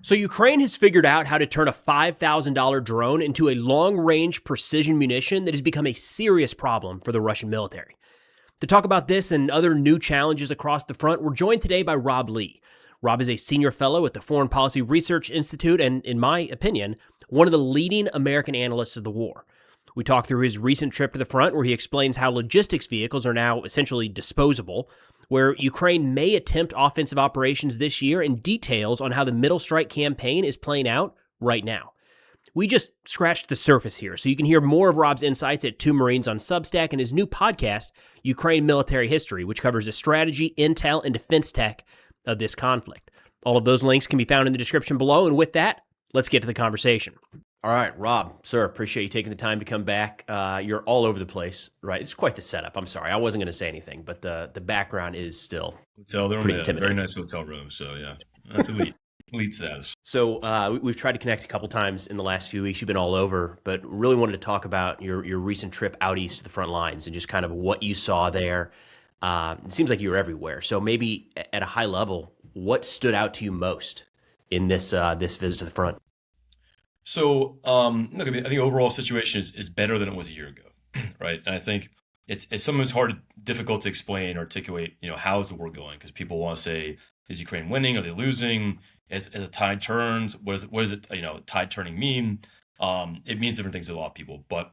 So Ukraine has figured out how to turn a $5,000 drone into a long-range precision munition that has become a serious problem for the Russian military. To talk about this and other new challenges across the front, we're joined today by Rob Lee. Rob is a senior fellow at the Foreign Policy Research Institute and, in my opinion, one of the leading American analysts of the war. We talk through his recent trip to the front where he explains how logistics vehicles are now essentially disposable, where Ukraine may attempt offensive operations this year, and details on how the Middle Strike campaign is playing out right now. We just scratched the surface here, so you can hear more of Rob's insights at Two Marines on Substack and his new podcast, Ukraine Military History, which covers the strategy, intel, and defense tech of this conflict. All of those links can be found in the description below, and with that, let's get to the conversation. All right, Rob, sir, appreciate you taking the time to come back. You're all over the place, right? It's quite the setup. I'm sorry, I wasn't going to say anything, but the background is still pretty intimidating. Very nice hotel room, so yeah, that's elite status. So we've tried to connect a couple times in the last few weeks. You've been all over, but really wanted to talk about your recent trip out east to the front lines and just kind of what you saw there. It seems like you were everywhere. So maybe at a high level, what stood out to you most in this visit to the front? So, look, I think the overall situation is better than it was a year ago, right? And I think it's sometimes difficult to explain, articulate, how is the war going? Because people want to say, is Ukraine winning? Are they losing? As a tide turns, what does it, tide turning mean? It means different things to a lot of people, but,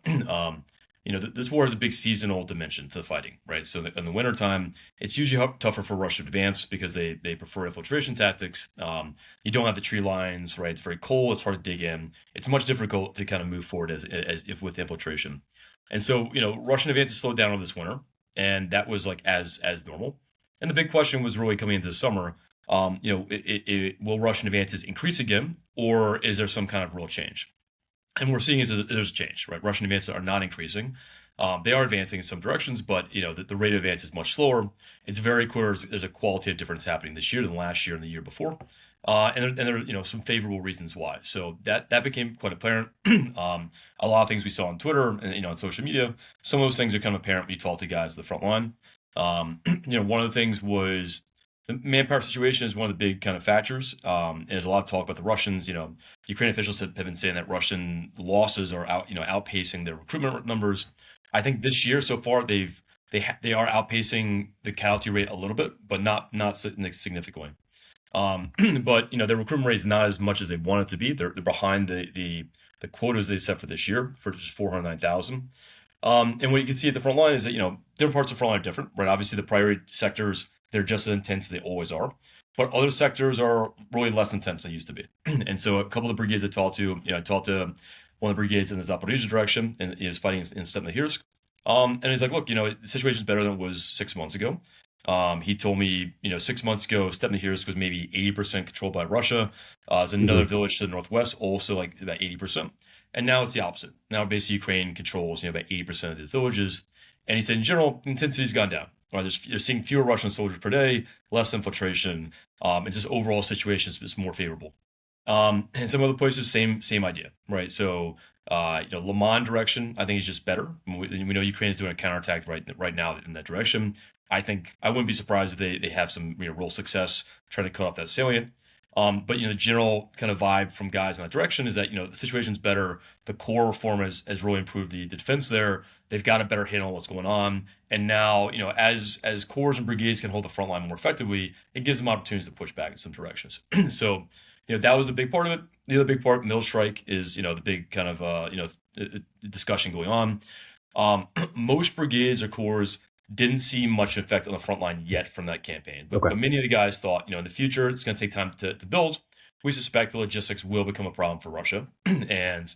this war has a big seasonal dimension to the fighting, right? So in the wintertime, it's usually tougher for Russia to advance because they prefer infiltration tactics. You don't have the tree lines, right? It's very cold. It's hard to dig in. It's much difficult to kind of move forward as if with infiltration. And so, Russian advances slowed down over this winter, and that was like as normal. And the big question was really coming into the summer, will Russian advances increase again, or is there some kind of real change? And what we're seeing is that there's a change, right? Russian advances are not increasing. They are advancing in some directions, but the rate of advance is much slower. It's very clear there's a qualitative difference happening this year than last year and the year before, and there are some favorable reasons why. So that became quite apparent. A lot of things we saw on Twitter and on social media. Some of those things are kind of apparent when you talk to guys at the front line. One of the things was the manpower situation is one of the big kind of factors. And there's a lot of talk about the Russians. Ukrainian officials have been saying that Russian losses are outpacing their recruitment numbers. I think this year so far they are outpacing the casualty rate a little bit, but not significantly. But their recruitment rate is not as much as they want it to be. They're behind the quotas they've set for this year for just 409,000. And what you can see at the front line is that different parts of the front line are different, right? Obviously the priority sectors, they're just as intense as they always are, but other sectors are really less intense than they used to be. And so a couple of the brigades I talked to one of the brigades in the Zaporizhia direction, and he was fighting in Stepnohirsk. And he's like, look, the situation is better than it was 6 months ago. He told me, 6 months ago, Stepnohirsk was maybe 80% controlled by Russia. There's another village to the northwest, also like about 80%. And now it's the opposite. Now basically Ukraine controls, about 80% of the villages. And he said, in general, intensity's gone down. Right? They're seeing fewer Russian soldiers per day, less infiltration. It's just overall situation is more favorable. And some other places, same idea, right? So, Le Mans direction, I think is just better. We know Ukraine is doing a counterattack right now in that direction. I think I wouldn't be surprised if they have some real success trying to cut off that salient. But the general kind of vibe from guys in that direction is that the situation's better. The core reform has really improved the defense there. They've got a better handle on what's going on, and now as corps and brigades can hold the front line more effectively, it gives them opportunities to push back in some directions. So that was a big part of it. The other big part, Middle Strike, is the big kind of discussion going on. Most brigades or corps didn't see much effect on the front line yet from that campaign. But, but many of the guys thought, in the future, it's going to take time to build. We suspect the logistics will become a problem for Russia. And,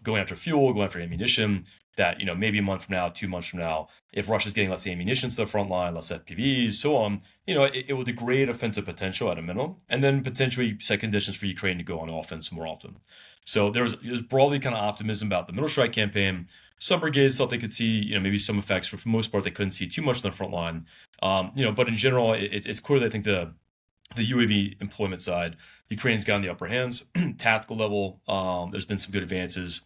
going after fuel, going after ammunition, that, maybe a month from now, 2 months from now, if Russia's getting less ammunition to the front line, less FPVs, so on, it will degrade offensive potential at a minimum, and then potentially set conditions for Ukraine to go on offense more often. So there's broadly kind of optimism about the Middle Strike campaign. Some brigades thought they could see, maybe some effects, but for the most part, they couldn't see too much on the front line. But in general, it's clear that I think the UAV employment side, Ukraine's gotten the upper hands. Tactical level, there's been some good advances.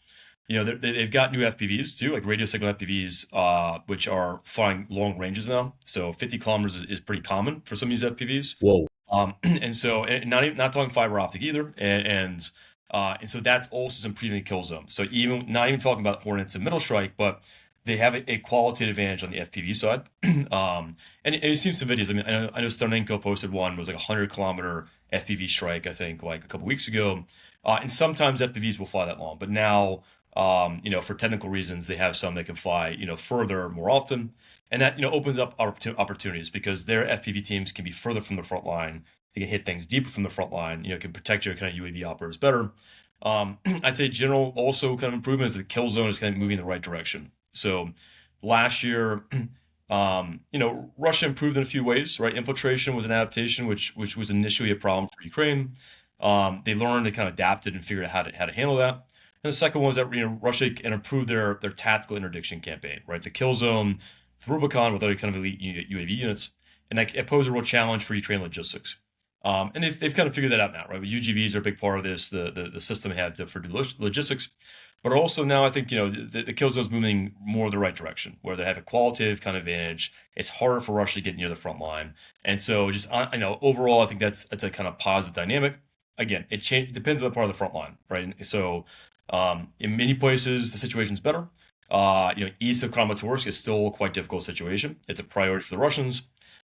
They've got new FPVs too, like radio signal FPVs, which are flying long ranges now. So 50 kilometers is pretty common for some of these FPVs. Whoa. And not talking fiber optic either, and so that's also some premium kill zone. So even not even talking about Hornets and Middle Strike, but they have a qualitative advantage on the FPV side. And you've seen some videos. I mean, I know Starlink posted one, it was like 100-kilometer FPV strike, I think, like a couple weeks ago. And sometimes FPVs will fly that long, but now, for technical reasons, they have some that can fly, further more often. And that, opens up opportunities because their FPV teams can be further from the front line. They can hit things deeper from the front line, can protect your kind of UAV operators better. I'd say general also kind of improvement is the kill zone is kind of moving in the right direction. So last year, Russia improved in a few ways, right? Infiltration was an adaptation, which was initially a problem for Ukraine. They learned, they kind of adapted and figured out how to handle that. And the second one was that Russia can improve their tactical interdiction campaign, right? The kill zone, the Rubicon with other kind of elite UAV units, and that posed a real challenge for Ukraine logistics. And they've kind of figured that out now, right? But UGVs are a big part of this, the system they had for logistics. But also now I think, the kill zone's moving more the right direction, where they have a qualitative kind of advantage. It's harder for Russia to get near the front line. And so just, overall, I think that's a kind of positive dynamic. Again, it depends on the part of the front line, right? And so in many places, the situation's better. East of Kramatorsk is still a quite difficult situation. It's a priority for the Russians.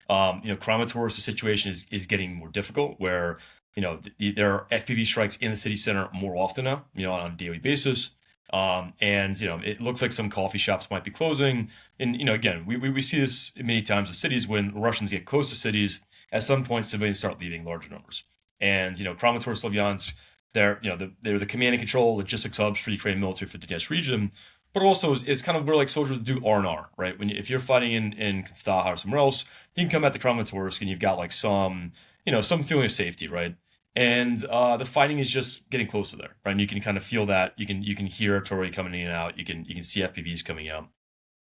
Kramatorsk, the situation is getting more difficult where, there are FPV strikes in the city center more often now, on a daily basis. It looks like some coffee shops might be closing. And, again, we see this many times with cities when Russians get close to cities, at some point civilians start leaving larger numbers. And, Kramatorsk, Slavyansk, they're the command and control logistics hubs for Ukrainian military for the Donetsk region, but also is kind of where like soldiers do R&R, right? If you're fighting in Konstaha or somewhere else, you can come at the Kramatorsk and you've got like some feeling of safety, right? And the fighting is just getting closer there, right? And you can kind of feel that. You can hear artillery coming in and out. You can see FPVs coming out.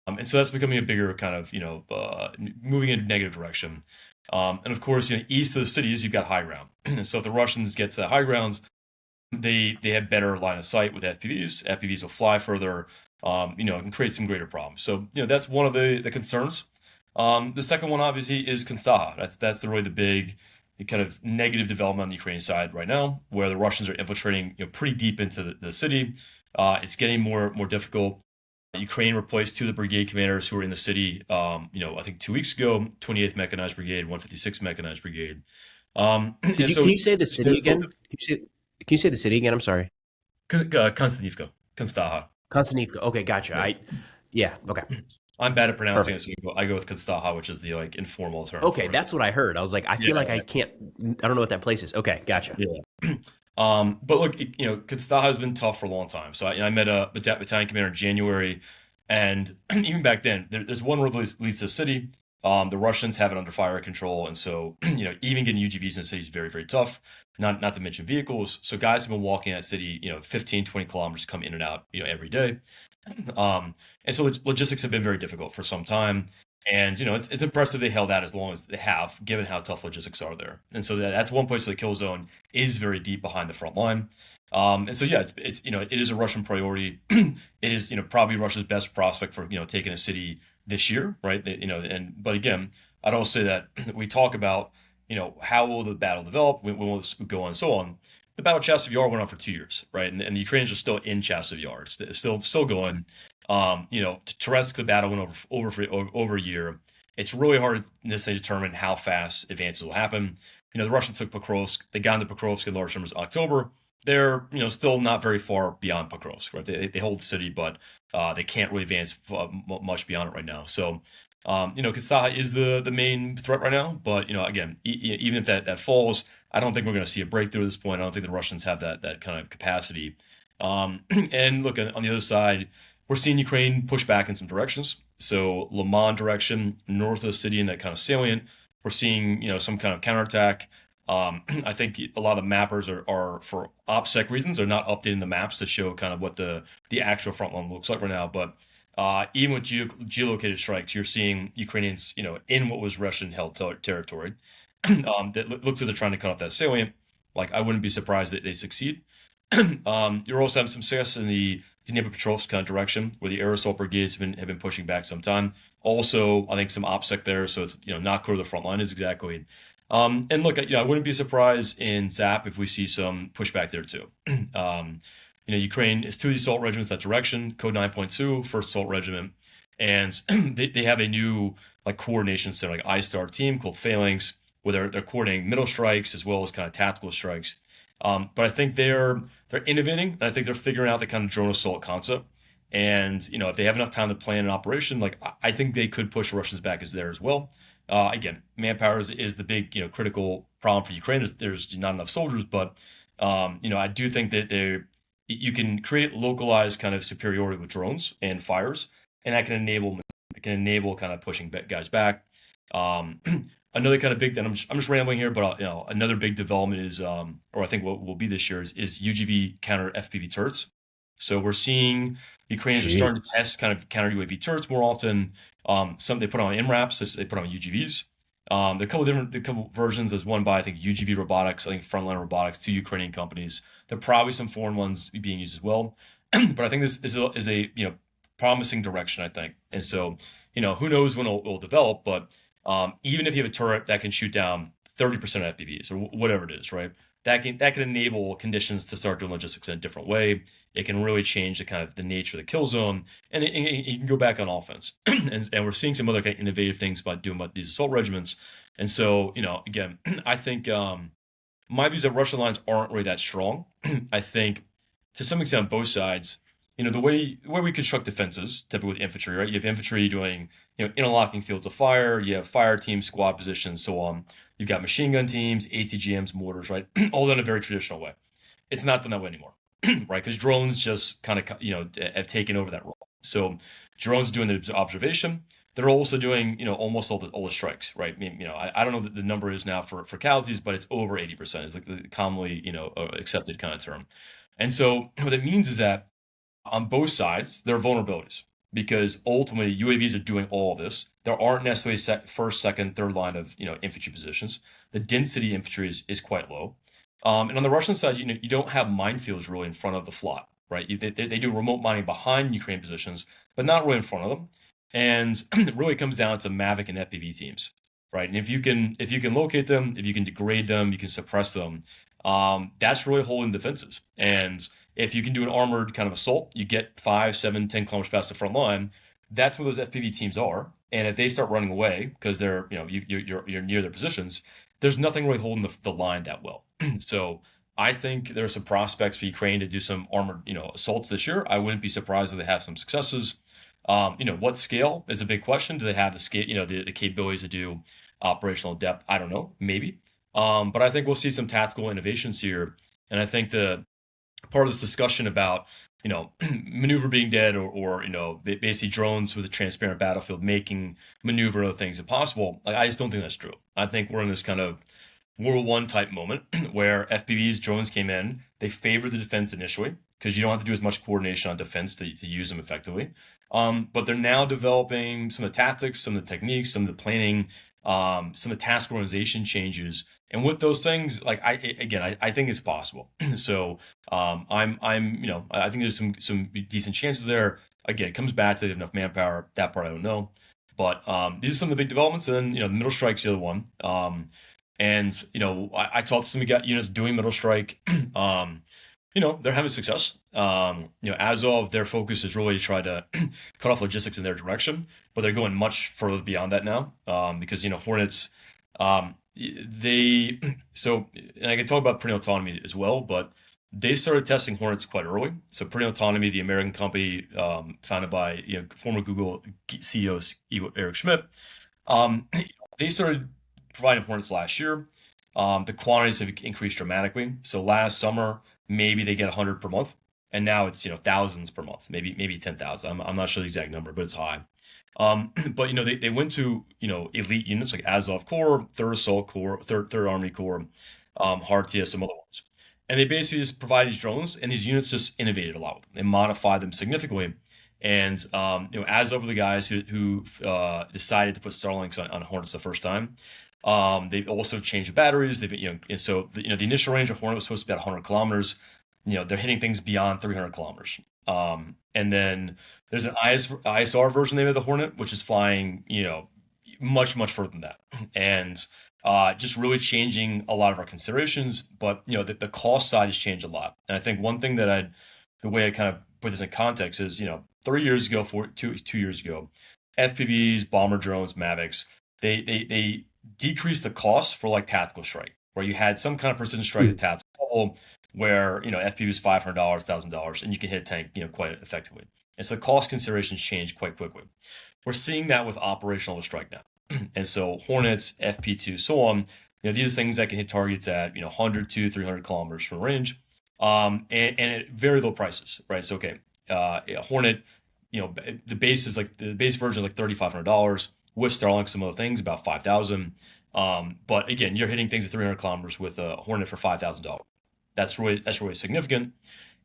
And so that's becoming a bigger kind of, moving in a negative direction. And of course, east of the cities, you've got high ground. And so if the Russians get to the high grounds, they have better line of sight with FPVs. FPVs will fly further, and create some greater problems. So, that's one of the concerns. The second one, obviously, is Konstaha. That's really the big kind of negative development on the Ukrainian side right now, where the Russians are infiltrating, pretty deep into the city. It's getting more difficult. Ukraine replaced two of the brigade commanders who were in the city, I think 2 weeks ago, 28th Mechanized Brigade, 156th Mechanized Brigade. Can you say the city again? Can you say the city again? I'm sorry. Konstantivka, Konstaha. Konstantivka. Okay, gotcha. Yeah. Okay. I'm bad at pronouncing it, so I go with Konstaha, which is the informal term. Okay, that's what I heard. I was like, I feel like I don't know what that place is. Okay, gotcha. Yeah. But look, Konstaha has been tough for a long time. So I met a battalion commander in January, and even back then, there's one road that leads to the city. The Russians have it under fire control, and so even getting UGVs in the city is very, very tough. Not to mention vehicles. So guys have been walking that city, 15, 20 kilometers, come in and out, every day. And so logistics have been very difficult for some time. And, it's impressive they held out as long as they have, given how tough logistics are there. And so that's one place where the kill zone is very deep behind the front line. And so, yeah, it's it is a Russian priority. It is, probably Russia's best prospect for, taking a city this year, right? But again, I'd also say that we talk about, how will the battle develop, when will this go on, and so on. The Battle of Chasiv Yar went on for 2 years, right? And the Ukrainians are still in Chasiv Yar. It's still going. Toretsk, the battle went over a year. It's really hard to necessarily determine how fast advances will happen. The Russians took Pokrovsk. They got into Pokrovsk in large numbers in October. They're, still not very far beyond Pokrovsk, right? They hold the city, but they can't really advance much beyond it right now. So, Konstaha is the main threat right now. But, again, even if that falls, I don't think we're going to see a breakthrough at this point. I don't think the Russians have that kind of capacity. And look, on the other side, we're seeing Ukraine push back in some directions. So Liman direction, north of the city, in that kind of salient, we're seeing, some kind of counterattack. I think a lot of the mappers are for OPSEC reasons, they're not updating the maps to show kind of what the actual front line looks like right now. But even with geolocated strikes, you're seeing Ukrainians, in what was Russian-held territory. That looks like they're trying to cut off that salient. Like, I wouldn't be surprised that they succeed. You're also having some success in the Dnipropetrovsk kind of direction, where the air assault brigades have been pushing back some time. Also, I think some OPSEC there, so it's not clear the front line is exactly. And look, I wouldn't be surprised in ZAP if we see some pushback there too. Ukraine is to the assault regiments that direction, Code 9.2, first assault regiment, and they have a new like coordination center, like ISTAR team called Phalanx, where they're coordinating middle strikes as well as kind of tactical strikes. But I think they're innovating, and I think they're figuring out the kind of drone assault concept. And if they have enough time to plan an operation, like I think they could push the Russians back as there as well. Again, manpower is the big critical problem for Ukraine. There's not enough soldiers, but I do think that you can create localized kind of superiority with drones and fires, and that can enable kind of pushing guys back. Another kind of big, and I'm just rambling here, but another big development is, or I think what will be this year is UGV counter FPV turrets. So we're seeing Ukrainians are starting to test kind of counter UAV turrets more often. Some they put on MRAPs, they put on UGVs. There are a couple versions. There's one by I think UGV Robotics, I think Frontline Robotics, two Ukrainian companies. There are probably some foreign ones being used as well. But I think this is a promising direction, I think. And so who knows when it'll develop, but even if you have a turret that can shoot down 30% of FPVs or whatever it is, right? That can enable conditions to start doing logistics in a different way. It can really change the kind of the nature of the kill zone, and you can go back on offense. and we're seeing some other kind of innovative things about these assault regiments. And so, again, I think my views that Russian lines aren't really that strong. I think to some extent on both sides, the way we construct defenses, typically with infantry, right? You have infantry doing, interlocking fields of fire. You have fire teams, squad positions, so on. You've got machine gun teams, ATGMs, mortars, right? All done in a very traditional way. It's not done that way anymore, right? Because drones just kind of, have taken over that role. So drones are doing the observation. They're also doing, almost all the strikes, right? I mean, I don't know what the number is now for casualties, but it's over 80%. It's like the commonly, accepted kind of term. And so what it means is that on both sides, there are vulnerabilities because ultimately UAVs are doing all of this. There aren't necessarily first, second, third line of infantry positions. The density infantry is quite low. And on the Russian side, you don't have minefields really in front of the flot, right? They do remote mining behind Ukraine positions, but not really in front of them. And it really comes down to Mavic and FPV teams, right? And if you can locate them, if you can degrade them, you can suppress them. That's really holding defenses. And if you can do an armored kind of assault, you get 5, 7, 10 kilometers past the front line. That's where those FPV teams are. And if they start running away because they're you're near their positions, there's nothing really holding the line that well. So I think there are some prospects for Ukraine to do some armored assaults this year. I wouldn't be surprised if they have some successes. What scale is a big question. Do they have the scale, the capabilities to do operational depth? I don't know, maybe. But I think we'll see some tactical innovations here. And I think the part of this discussion about, maneuver being dead or basically drones with a transparent battlefield making maneuver and other things impossible. Like, I just don't think that's true. I think we're in this kind of World War I type moment where FPVs, drones came in, they favored the defense initially because you don't have to do as much coordination on defense to use them effectively. But they're now developing some of the tactics, some of the techniques, some of the planning, some of the task organization changes. And with those things, like I think it's possible. So I think there's some decent chances there. Again, it comes back to enough manpower. That part I don't know. But these are some of the big developments. And then middle strike's the other one. And I talked to some units doing middle strike. They're having success. Azov, their focus is really to try to cut off logistics in their direction, but they're going much further beyond that now because Hornets. And I can talk about Pretty Autonomy as well, but they started testing Hornets quite early. So Pretty Autonomy, the American company founded by former Google CEO Eric Schmidt, they started providing Hornets last year. The quantities have increased dramatically. So last summer, maybe they get 100 per month, and now it's thousands per month, maybe 10,000. I'm not sure the exact number, but it's high. But they went to elite units like Azov Corps, Third Assault Corps, Third Army Corps, Hartia, some other ones, and they basically just provide these drones, and these units just innovated a lot with them. They modified them significantly, and Azov were the guys who decided to put Starlinks on Hornets the first time. They've also changed the batteries. And so the initial range of Hornet was supposed to be about 100 kilometers. They're hitting things beyond 300 kilometers. And then there's an ISR version of the Hornet, which is flying, much, much further than that. And just really changing a lot of our considerations. But the cost side has changed a lot. And I think one thing that the way I kind of put this in context is, 3 years ago, 2 years ago, FPVs, bomber drones, Mavics, they decreased the cost for like tactical strike, where you had some kind of precision strike at tactical level, where FPV is $500, $1,000, and you can hit a tank, quite effectively. And so the cost considerations change quite quickly. We're seeing that with operational strike now. And so Hornets, FP2, so on, these are things that can hit targets at 100 to 300 kilometers from range, and at very low prices, right? So okay, a Hornet, the base version is like $3,500 with Starlink, some other things about 5,000. But again, you're hitting things at 300 kilometers with a Hornet for $5,000. That's really significant.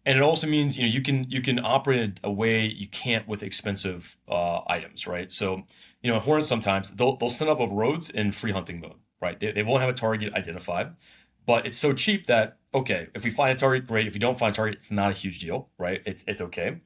And it also means you can operate a way you can't with expensive items, right? So Hornets sometimes they'll send up over roads in free hunting mode, right? They won't have a target identified, but it's so cheap that okay, if we find a target, great. If we don't find a target, it's not a huge deal, right? It's okay.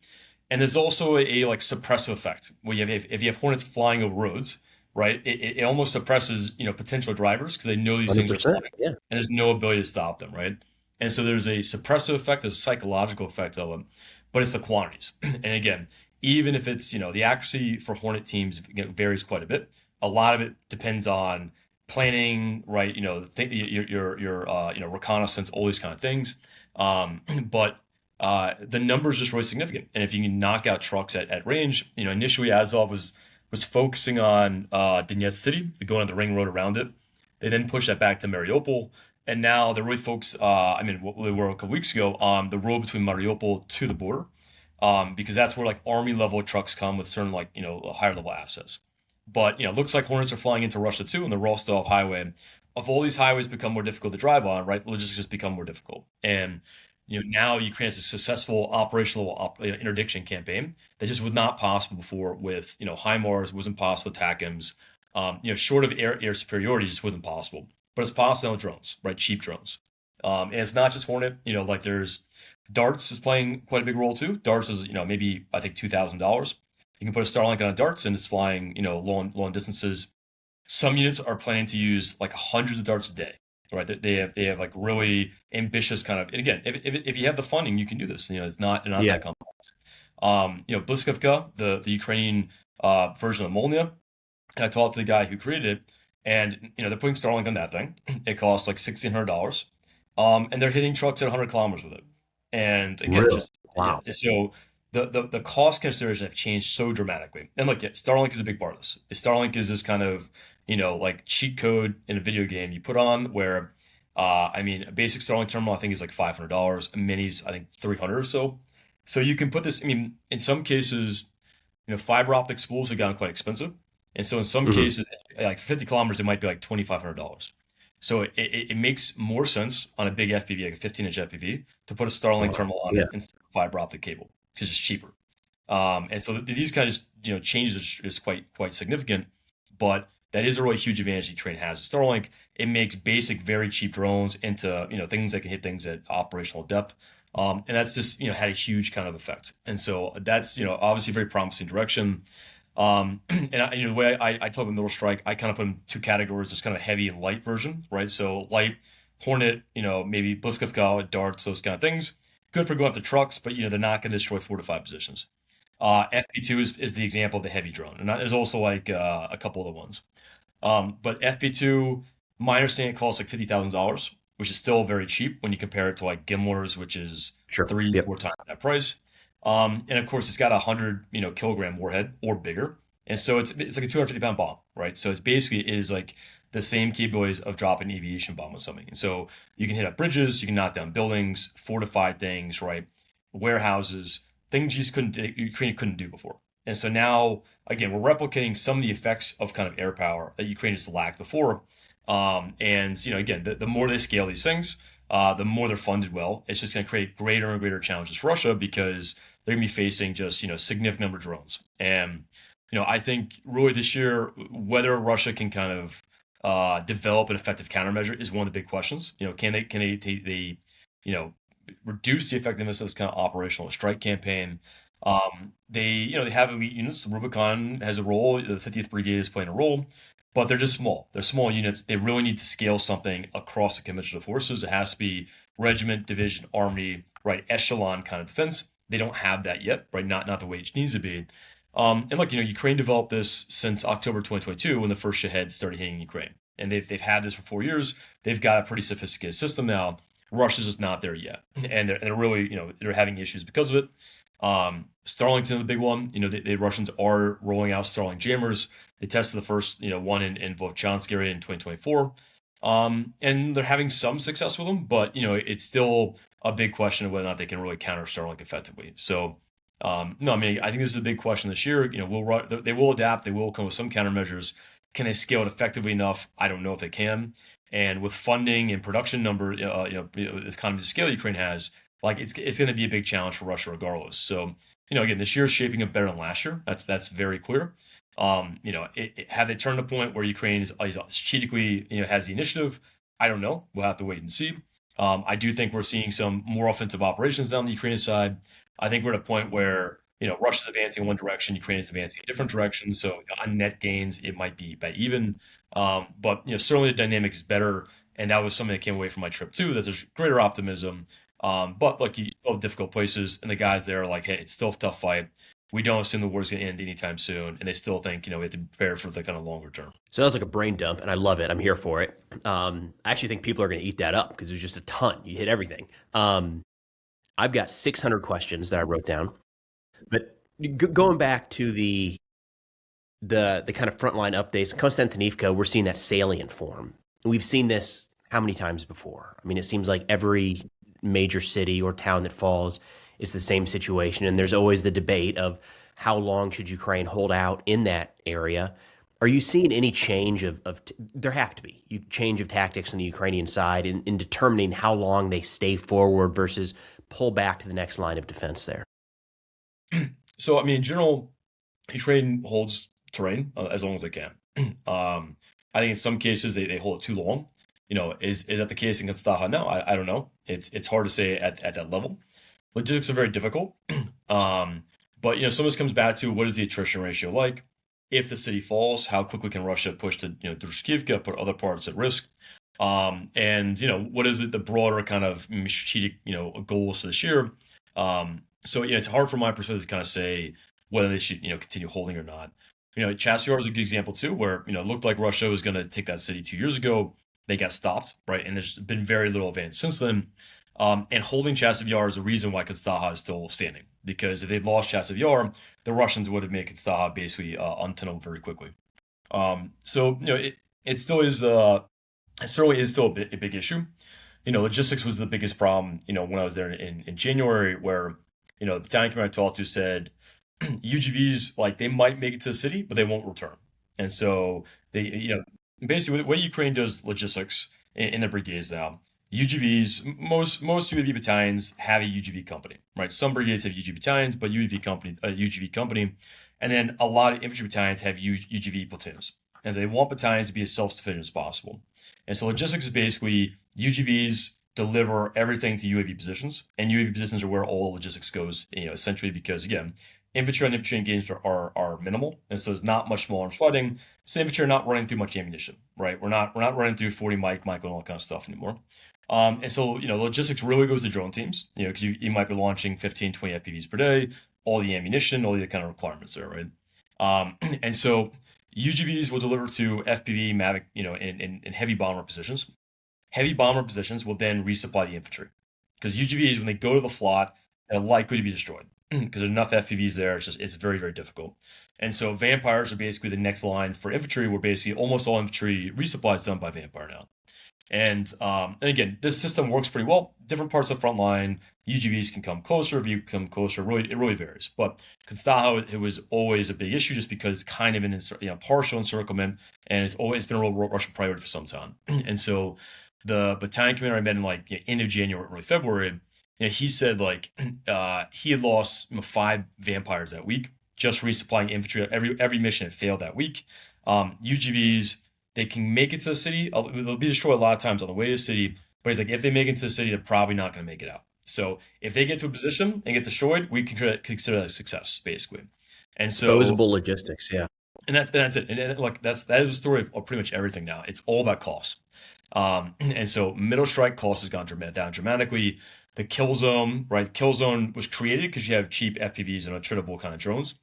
And there's also a like suppressive effect where if you have Hornets flying over roads, right? It almost suppresses potential drivers because they know these things are 100%. flying, Yeah. and there's no ability to stop them, right? And so there's a suppressive effect, there's a psychological effect of them, but it's the quantities. And again, even if it's, the accuracy for Hornet teams varies quite a bit. A lot of it depends on planning, right? Your reconnaissance, all these kind of things. But the numbers just really significant. And if you can knock out trucks at range, initially Azov was focusing on Donetsk City, going on the ring road around it. They then pushed that back to Mariupol. And now they're really focused, what they were a couple weeks ago, on the road between Mariupol to the border, because that's where like army level trucks come with certain higher level assets. But looks like Hornets are flying into Russia too, and the Rostov highway. If all these highways become more difficult to drive on, right, logistics just become more difficult. And now Ukraine has a successful operational interdiction campaign that just was not possible before with HIMARS, wasn't possible with TACMs. Short of air superiority, just wasn't possible. But it's possible with drones, right? Cheap drones. And it's not just Hornet. Like there's Darts is playing quite a big role too. Darts is maybe I think $2,000. You can put a Starlink on a Darts and it's flying long distances. Some units are planning to use like hundreds of Darts a day, right? They have like really ambitious kind of. And again, if you have the funding, you can do this. It's not that complex. Bliskavka, the Ukrainian version of Molnia, and I talked to the guy who created it, and they're putting Starlink on that thing. It costs like $1,600, and they're hitting trucks at 100 kilometers with it. And again, Really? just Wow. yeah. So the cost considerations have changed so dramatically. And look, yeah, Starlink is a big part of this. Starlink is this kind of like cheat code in a video game you put on where, a basic Starlink terminal I think is like $500. A mini's I think 300 or so. So you can put this. In some cases, fiber optic spools have gotten quite expensive. And so in some Mhm. cases, like 50 kilometers, it might be like $2,500. So it makes more sense on a big FPV, like a 15-inch FPV, to put a Starlink Wow. terminal on Yeah. it instead of fiber optic cable because it's cheaper. And so these kind of changes is quite significant, but that is a really huge advantage Ukraine has. Starlink, it makes basic, very cheap drones into things that can hit things at operational depth. And that's just had a huge kind of effect. And so that's obviously a very promising direction. And the way I talk about middle strike, I kind of put in two categories. There's kind of heavy and light version, right? So light, Hornet, maybe Bliskavka, darts, those kind of things. Good for going after trucks, but they're not going to destroy fortified positions. FP2 is the example of the heavy drone, and there's also like a couple other ones. But FP2, my understanding, it costs like $50,000, which is still very cheap when you compare it to like Gimler's, which is Sure. three, Yep. 4 times that price. And of course, it's got 100 kilogram warhead or bigger, and so it's like a 250-pound bomb, right? So it's basically is like the same capabilities of dropping an aviation bomb with something. And so you can hit up bridges, you can knock down buildings, fortified things, right? Warehouses, things Ukraine couldn't do before. And so now, again, we're replicating some of the effects of kind of air power that Ukraine just lacked before. And again, the more they scale these things, the more they're funded well. It's just going to create greater and greater challenges for Russia because they're going to be facing just significant number of drones. And I think really this year, whether Russia can kind of develop an effective countermeasure is one of the big questions. Can they reduce the effectiveness of this kind of operational strike campaign? They have elite units. The Rubicon has a role. The 50th Brigade is playing a role. but they're just small. They're small units. They really need to scale something across the conventional forces. It has to be regiment, division, army, right, echelon kind of defense. They don't have that yet, right? Not the way it needs to be. And look, Ukraine developed this since October 2022 when the first Shahed started hitting Ukraine, and they've had this for 4 years. They've got a pretty sophisticated system now. Russia's just not there yet, and they're really they're having issues because of it. Starlink's another big one. The Russians are rolling out Starlink jammers. They tested the first one in Vovchansk area in 2024, and they're having some success with them, but it's still a big question of whether or not they can really counter Starlink effectively. So. No, I mean, I think this is a big question this year. They will adapt. They will come with some countermeasures. Can they scale it effectively enough? I don't know if they can. And with funding and production number, the economies of scale Ukraine has, like it's going to be a big challenge for Russia regardless. So, again, this year is shaping up better than last year. That's very clear. Have they turned a point where Ukraine is strategically, has the initiative? I don't know. We'll have to wait and see. I do think we're seeing some more offensive operations down the Ukrainian side. I think we're at a point where Russia's advancing in one direction, Ukraine is advancing in a different direction. So on net gains, it might be by even, but certainly the dynamic is better, and that was something that came away from my trip too. That there's greater optimism, but like you have difficult places, and the guys there are like, hey, it's still a tough fight. We don't assume the war's going to end anytime soon, and they still think we have to prepare for the kind of longer term. So that was like a brain dump, and I love it. I'm here for it. I actually think people are going to eat that up because there's just a ton. You hit everything. I've got 600 questions that I wrote down, but going back to the kind of frontline updates, Konstantinivka, we're seeing that salient form. We've seen this how many times before? I mean, it seems like every major city or town that falls is the same situation, and there's always the debate of how long should Ukraine hold out in that area. Are you seeing any change of there have to be change of tactics on the Ukrainian side in determining how long they stay forward versus pull back to the next line of defense there? So, I mean, in general, Ukraine holds terrain as long as they can. I think in some cases they hold it too long. Is that the case in Konstaha? No, I don't know. It's hard to say at that level. Logistics are very difficult. But some of this comes back to what is the attrition ratio like? If the city falls, how quickly can Russia push to Druskivka, put other parts at risk? And what is it, the broader kind of strategic goals for this year? So it's hard from my perspective to kind of say whether they should continue holding or not. Chasiar is a good example too, where it looked like Russia was going to take that city 2 years ago. They got stopped, right? And there's been very little advance since then. And holding Chasiv Yar is the reason why Konstaha is still standing, because if they'd lost Chasiv Yar, the Russians would have made Konstaha basically untenable very quickly. So it still is it certainly is still a big issue. Logistics was the biggest problem. When I was there in January, where the battalion commander I talked to said UGVs, like, they might make it to the city, but they won't return. And so they basically the way Ukraine does logistics in the brigades now. UGVs, most UAV battalions have a UGV company, right? Some brigades have UGV battalions, but UGV company, and then a lot of infantry battalions have UGV platoons, and they want battalions to be as self-sufficient as possible. And so logistics is basically UGVs deliver everything to UAV positions, and UAV positions are where all logistics goes, essentially, because again, infantry on infantry engagements are minimal, and so there's not much small arms fighting. So infantry are not running through much ammunition, right? We're not running through 40 mic and all that kind of stuff anymore. And so, logistics really goes to drone teams, because you might be launching 15, 20 FPVs per day, all the ammunition, all the kind of requirements there, right? And so UGVs will deliver to FPV, Mavic, in heavy bomber positions. Heavy bomber positions will then resupply the infantry, because UGVs, when they go to the flot, they're likely to be destroyed because there's enough FPVs there. It's very, very difficult. And so Vampires are basically the next line for infantry, where basically almost all infantry resupply is done by Vampire now. And again, this system works pretty well. Different parts of the front line, UGVs can come closer. If you come closer, it really varies. But Konstaha, it was always a big issue, just because it's kind of an partial encirclement, and it's been a real Russian priority for some time. And so the battalion commander I met in end of January, early February, he said he had lost 5 Vampires that week, just resupplying infantry. Every mission had failed that week. UGVs, they can make it to the city. They'll be destroyed a lot of times on the way to the city. But he's like, if they make it to the city, they're probably not going to make it out. So if they get to a position and get destroyed, we can consider that a success, basically. And so disposable logistics, yeah. And that's it. And like that is the story of pretty much everything now. It's all about cost. And so middle strike cost has gone down dramatically. The kill zone, right? Kill zone was created because you have cheap FPVs and attritable kind of drones.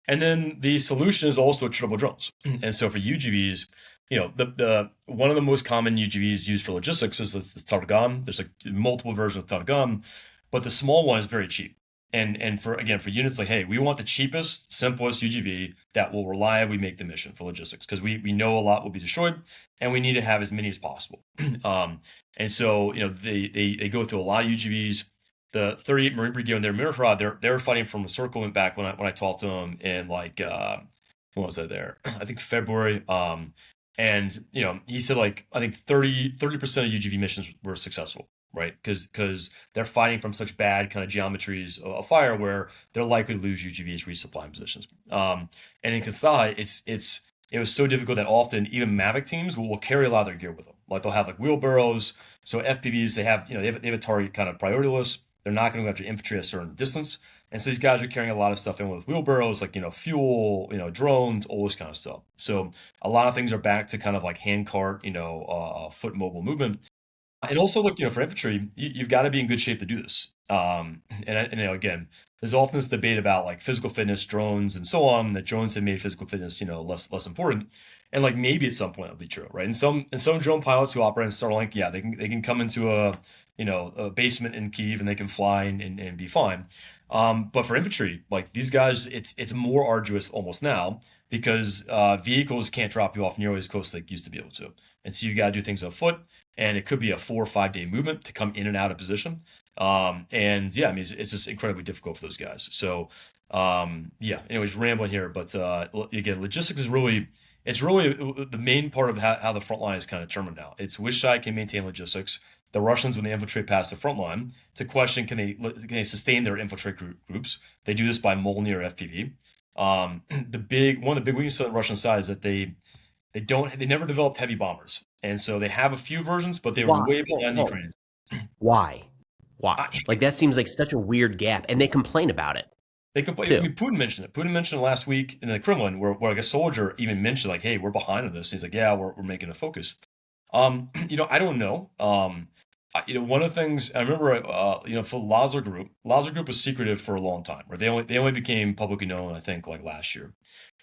And then the solution is also attritable drones. And so for UGVs, the one of the most common UGVs used for logistics is this Targam. There's like multiple versions of Targam, but the small one is very cheap. And for units like, hey, we want the cheapest, simplest UGV that will reliably make the mission for logistics because we know a lot will be destroyed and we need to have as many as possible. And so they go through a lot of UGVs. The 38 Marine Brigade and their Mirafrod, they were fighting from a circlement back when I talked to them in like when was I there? I think February. And he said like I think 30% of UGV missions were successful, right? Because they're fighting from such bad kind of geometries of fire where they're likely to lose UGVs resupplying positions. And in Kansai, it was so difficult that often even Mavic teams will carry a lot of their gear with them. Like they'll have like wheelbarrows. So FPVs, they have a target kind of priority list. They're not going to go after infantry at a certain distance. And so these guys are carrying a lot of stuff in with wheelbarrows, like, fuel, drones, all this kind of stuff. So a lot of things are back to kind of like hand cart, foot mobile movement. And also, look, for infantry, you've got to be in good shape to do this. And again, there's often this debate about like physical fitness, drones, and so on. That drones have made physical fitness, less important. And like maybe at some point it'll be true, right? And some drone pilots who operate in Starlink, yeah, they can come into a basement in Kyiv and they can fly and be fine. But for infantry, like these guys, it's more arduous almost now because vehicles can't drop you off nearly as close as they used to be able to. And so you got to do things on foot, and it could be a 4 or 5 day movement to come in and out of position. And yeah, I mean, it's just incredibly difficult for those guys. So anyways, rambling here, but again, logistics is really the main part of how the front line is kind of determined now. It's which side can maintain logistics. The Russians, when they infiltrate past the front line, it's a question: can they sustain their infiltrate groups? They do this by Molny or FPV. One of the big weaknesses on the Russian side is that they never developed heavy bombers, and so they have a few versions, but they were way behind the Ukrainians. Why? Like that seems like such a weird gap, and they complain about it. They complain. I mean, Putin mentioned it. Putin mentioned it last week in the Kremlin, where like a soldier even mentioned like, "Hey, we're behind on this." And he's like, "Yeah, we're making a focus." I don't know. One of the things I remember, for Lazar Group was secretive for a long time. Right? They only became publicly known, I think, like last year.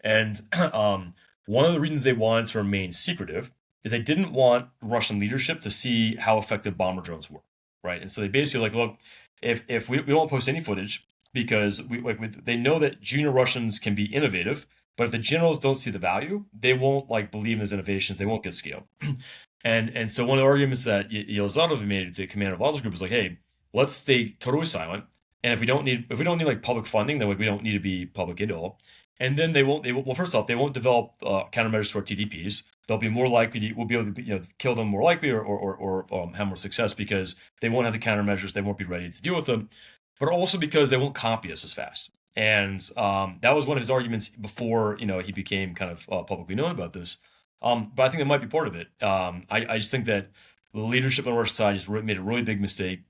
And one of the reasons they wanted to remain secretive is they didn't want Russian leadership to see how effective bomber drones were, right? And so they basically like, look, if we won't post any footage because they know that junior Russians can be innovative, but if the generals don't see the value, they won't like believe in those innovations. They won't get scaled. And so one of the arguments that Yelizarov made, the commander of Lazar Group, is like, hey, let's stay totally silent. And if we don't need like public funding, then we don't need to be public at all. And then well, first off, they won't develop countermeasures to our TTPs. They'll be more likely we'll be able to kill them more likely or have more success because they won't have the countermeasures. They won't be ready to deal with them, but also because they won't copy us as fast. And that was one of his arguments before he became kind of publicly known about this. But I think that might be part of it. I just think that the leadership on the Russian side just made a really big mistake.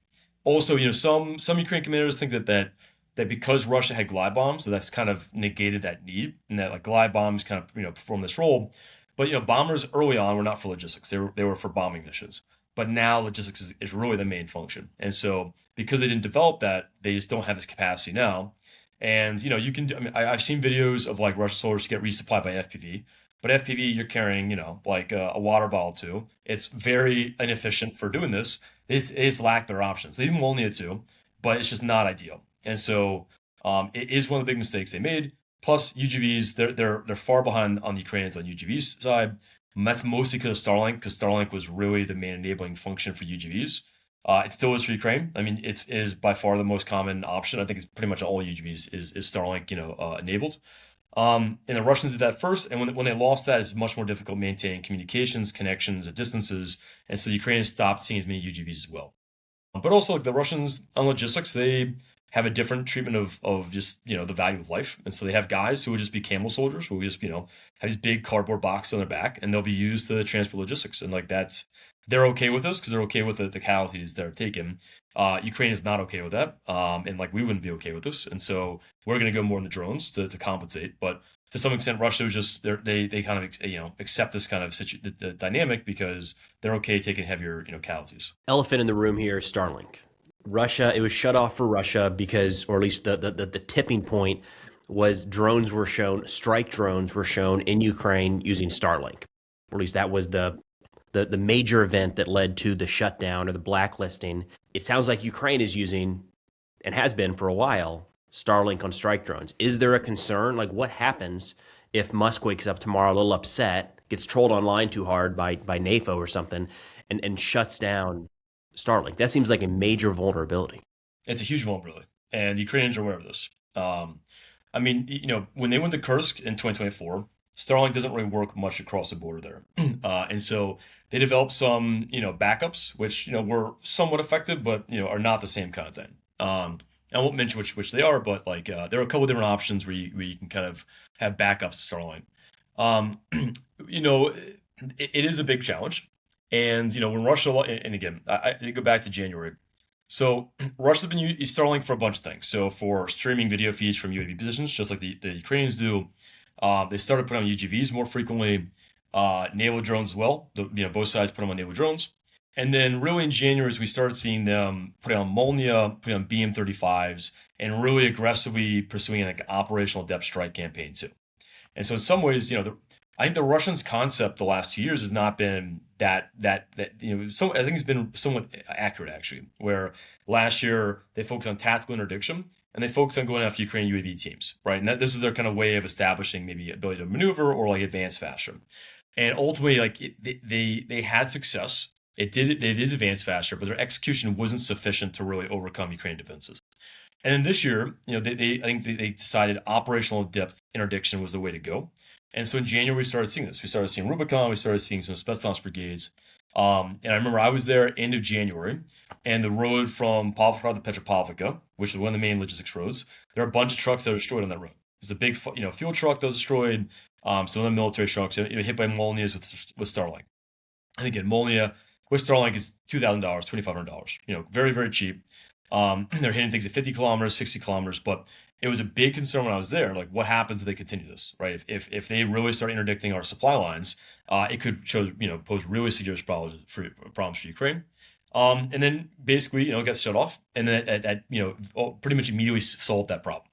Also, some Ukrainian commanders think that because Russia had glide bombs, so that's kind of negated that need, and that like glide bombs kind of perform this role. But bombers early on were not for logistics; they were for bombing missions. But now logistics is really the main function, and so because they didn't develop that, they just don't have this capacity now. And you can. I mean, I've seen videos of like Russian soldiers get resupplied by FPV. But FPV, you're carrying, like a water bottle too. It's very inefficient for doing this. They just lack better options. They even will need it to, but it's just not ideal. And so it is one of the big mistakes they made. Plus UGVs, they're far behind on the Ukrainians on UGV's side. And that's mostly because of Starlink, because Starlink was really the main enabling function for UGVs. It still is for Ukraine. I mean, it is by far the most common option. I think it's pretty much all UGVs is Starlink, enabled. And the Russians did that first, and when they lost that, it's much more difficult maintaining communications, connections, at distances, and so the Ukrainians stopped seeing as many UGVs as well. But also, like the Russians on logistics, they have a different treatment of just, the value of life. And so they have guys who would just be camel soldiers, who would just, have these big cardboard boxes on their back, and they'll be used to transport logistics. And like they're okay with this because they're okay with the casualties that are taken. Ukraine is not okay with that. And like we wouldn't be okay with this. And so we're going to go more in the drones to compensate. But to some extent, Russia was just they kind of accept this kind of the dynamic because they're okay taking heavier casualties. Elephant in the room here, Starlink. Russia, it was shut off for Russia because, or at least the tipping point was strike drones were shown in Ukraine using Starlink. Or at least that was the major event that led to the shutdown or the blacklisting. It sounds like Ukraine is using, and has been for a while, Starlink on strike drones. Is there a concern? Like, what happens if Musk wakes up tomorrow a little upset, gets trolled online too hard by NAFO or something, and shuts down Starlink? That seems like a major vulnerability. It's a huge vulnerability, and the Ukrainians are aware of this. I mean, when they went to Kursk in 2024, Starlink doesn't really work much across the border there. And so they developed some, backups, which, were somewhat effective, but, are not the same kind of thing. I won't mention which they are, but like there are a couple of different options where you can kind of have backups to Starlink. It is a big challenge. And, when Russia, and again, I go back to January. So Russia's been using Starlink for a bunch of things. So for streaming video feeds from UAV positions, just like the Ukrainians do. They started putting on UGVs more frequently, naval drones as well. Both sides put them on naval drones. And then really in January, as we started seeing them put on Molnia, put on BM-35s, and really aggressively pursuing an operational depth strike campaign too. And so in some ways, I think the Russians' concept the last 2 years has not been that I think it's been somewhat accurate actually, where last year they focused on tactical interdiction and they focused on going after Ukrainian UAV teams, right? And this is their kind of way of establishing maybe ability to maneuver or like advance faster. And ultimately, like they had success. They did advance faster, but their execution wasn't sufficient to really overcome Ukrainian defenses. And then this year, I think they decided operational depth interdiction was the way to go. And so in January, we started seeing this. We started seeing Rubicon. We started seeing some Spetsnaz brigades. And I remember I was there end of January, and the road from Pavlograd to Petropavlovka, which is one of the main logistics roads, there are a bunch of trucks that were destroyed on that road. There's a big, fuel truck that was destroyed. Some of the military trucks, hit by Molnias with Starlink. And again, Molnia with Starlink is $2,000, $2,500. Very, very cheap. They're hitting things at 50 kilometers, 60 kilometers, but it was a big concern when I was there. Like, what happens if they continue this, right? If they really start interdicting our supply lines, it could pose really serious problems for Ukraine. And then basically, it gets shut off, and then pretty much immediately solved that problem.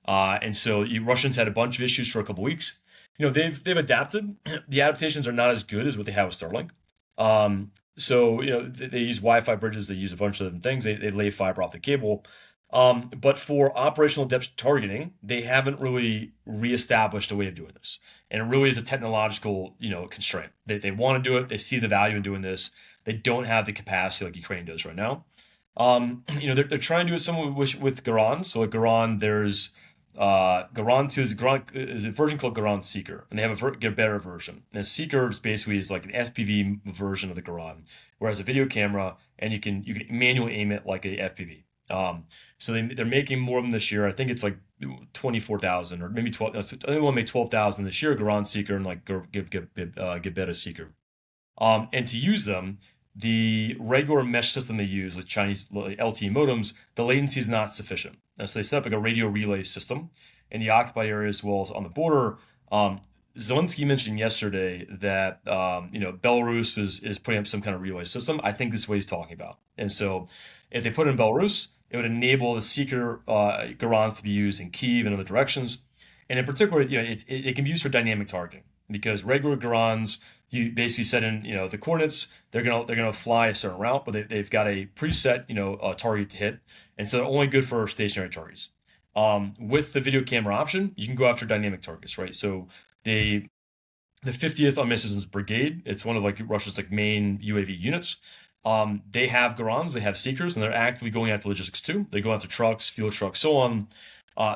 And so Russians had a bunch of issues for a couple weeks. They've adapted. The adaptations are not as good as what they have with Starlink. So they use Wi-Fi bridges. They use a bunch of different things. They lay fiber optic cable. But for operational depth targeting, they haven't really reestablished a way of doing this. And it really is a technological, constraint. They want to do it. They see the value in doing this. They don't have the capacity like Ukraine does right now. They're trying to do it somewhat with Garan. So like Garan, there's Garan 2 is a version called Garan Seeker, and they have a better version. And a Seeker is like an FPV version of the Garan, whereas a video camera, and you can manually aim it like a FPV. So they're making more of them this year. I think it's like 24,000 or maybe 12. I think they want to make 12,000 this year. Garan Seeker and like Gebeta Seeker. And to use them, the regular mesh system they use with Chinese LTE modems, the latency is not sufficient. And so they set up like a radio relay system in the occupied area as well as on the border. Zelensky mentioned yesterday that Belarus is putting up some kind of relay system. I think this is what he's talking about. And so if they put it in Belarus, it would enable the Seeker Garans to be used in Kyiv and other directions. And in particular, it can be used for dynamic targeting because regular Garans, you basically set in the coordinates. They're gonna fly a certain route, but they've got a preset target to hit, and so they're only good for stationary targets. With the video camera option, you can go after dynamic targets, right? So the 50th Unmissed Brigade, it's one of like Russia's like main UAV units. They have Garans, they have Seekers, and they're actively going after logistics too. They go after trucks, fuel trucks, so on.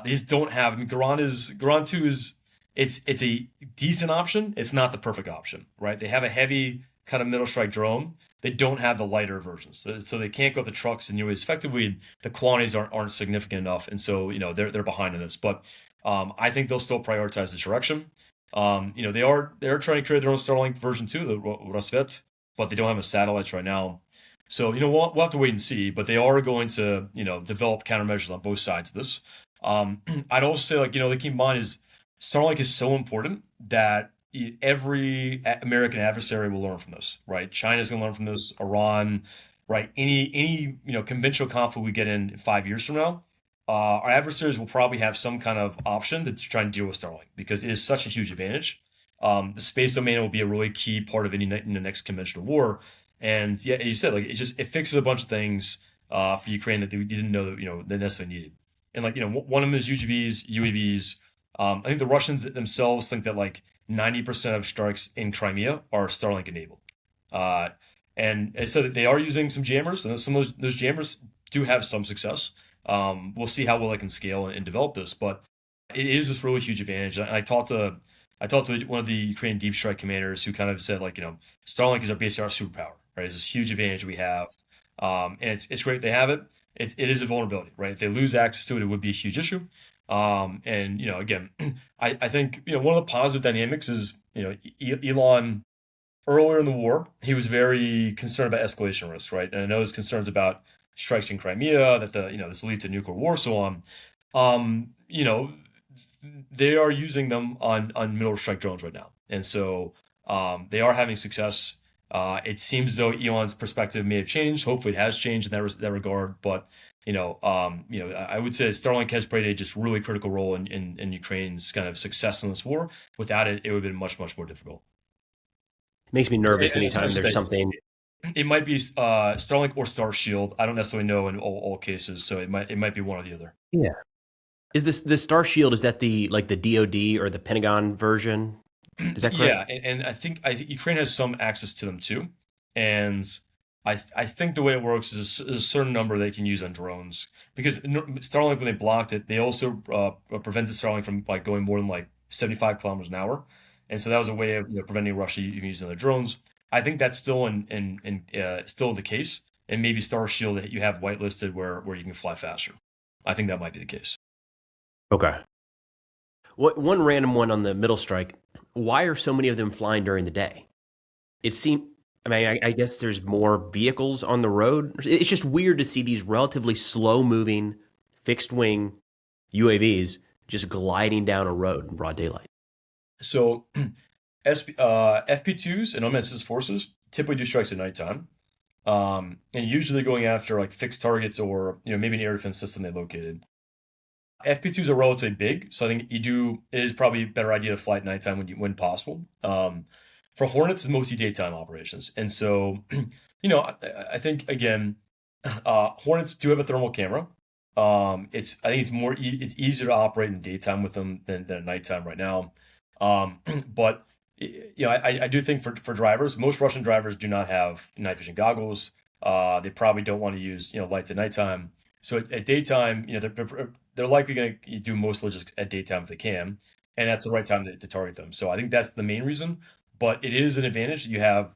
They just don't have. Garan 2 is it's a decent option. It's not the perfect option, right? They have a heavy kind of middle strike drone they don't have the lighter versions, so they can't go with the trucks. And effectively the quantities aren't significant enough, and so they're behind in this. But I think they'll still prioritize the direction. They're trying to create their own Starlink version too, the Rosvet, but they don't have a satellites right now. So we'll have to wait and see. But they are going to develop countermeasures on both sides of this. I'd also say to keep in mind is Starlink is so important that every American adversary will learn from this, right? China's going to learn from this, Iran, right? Any conventional conflict we get in 5 years from now, our adversaries will probably have some kind of option to try and deal with Starlink because it is such a huge advantage. The space domain will be a really key part of any in the next conventional war. And yeah, you said it fixes a bunch of things for Ukraine that they didn't know that necessarily needed. And one of them is UGVs, UAVs. I think the Russians themselves think that 90% of strikes in Crimea are Starlink enabled. And it said that they are using some jammers, and some of those jammers do have some success. We'll see how well they can scale and develop this, but it is this really huge advantage. I talked to one of the Ukrainian deep strike commanders who kind of said Starlink is basically our superpower, right? It's this huge advantage we have, and it's great they have it. It is a vulnerability, right? If they lose access to it, it would be a huge issue. And again, I think one of the positive dynamics is Elon earlier in the war, he was very concerned about escalation risk, right? And I know his concerns about strikes in Crimea, that this will lead to nuclear war, so on. They are using them on middle strike drones right now, and so they are having success. It seems as though Elon's perspective may have changed. Hopefully, it has changed in that regard. But I would say Starlink has played a just really critical role in Ukraine's kind of success in this war. Without it, it would have been much more difficult. Makes me nervous anytime there's something. It might be Starlink or Starshield. I don't necessarily know in all cases, so it might be one or the other. Yeah. Is this the Starshield? Is that the DoD or the Pentagon version? Is that correct? Yeah, and I think Ukraine has some access to them too, and I think the way it works is a certain number they can use on drones because Starlink, when they blocked it, they also prevented Starlink from going more than 75 kilometers an hour, and so that was a way of preventing Russia using their drones. I think that's still still the case, and maybe Starshield that you have whitelisted where you can fly faster. I think that might be the case. Okay. One random one on the middle strike. Why are so many of them flying during the day? It seems. I mean, I guess there's more vehicles on the road. It's just weird to see these relatively slow-moving, fixed-wing UAVs just gliding down a road in broad daylight. So, FP2s and unmanned system forces typically do strikes at nighttime, and usually going after fixed targets or maybe an air defense system they located. FP2s are relatively big, so I think it is probably a better idea to fly at nighttime when possible. For Hornets, it's mostly daytime operations, and so I think again, Hornets do have a thermal camera. I think it's easier to operate in daytime with them than at nighttime right now. But I do think for drivers, most Russian drivers do not have night vision goggles. They probably don't want to use lights at nighttime. So at daytime, they're likely going to do most logistics at daytime if they can, and that's the right time to target them. So I think that's the main reason. But it is an advantage that you have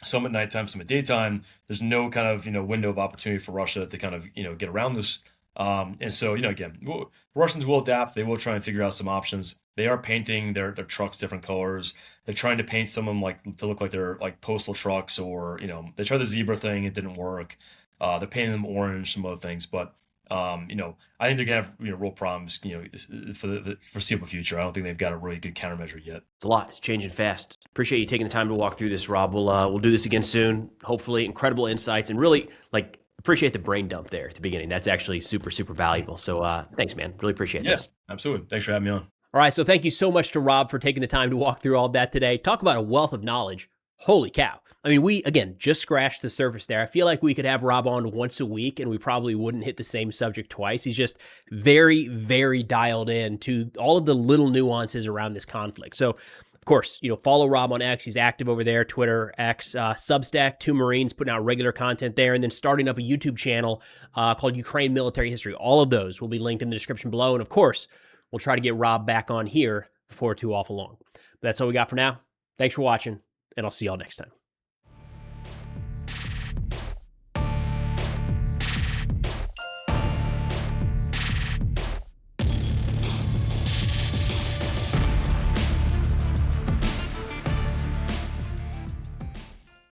some at nighttime, some at daytime. There's no kind of window of opportunity for Russia to kind of get around this. And so again, Russians will adapt. They will try and figure out some options. They are painting their trucks different colors. They're trying to paint some of them to look like they're postal trucks, or they tried the zebra thing, it didn't work. They're painting them orange, some other things, but I think they're gonna have real problems for the foreseeable future. I don't think they've got a really good countermeasure yet. It's a lot. It's changing fast. Appreciate you taking the time to walk through this, Rob. We'll do this again soon. Hopefully, incredible insights, and really appreciate the brain dump there at the beginning. That's actually super, super valuable. So thanks, man. Really appreciate this. Yeah, absolutely. Thanks for having me on. All right. So thank you so much to Rob for taking the time to walk through all of that today. Talk about a wealth of knowledge. Holy cow. I mean, we, again, just scratched the surface there. I feel like we could have Rob on once a week and we probably wouldn't hit the same subject twice. He's just very, very dialed in to all of the little nuances around this conflict. So, of course, follow Rob on X. He's active over there, Twitter, X, Substack, Two Marines, putting out regular content there, and then starting up a YouTube channel called Ukraine Military History. All of those will be linked in the description below. And, of course, we'll try to get Rob back on here before too awful long. But that's all we got for now. Thanks for watching, and I'll see y'all next time.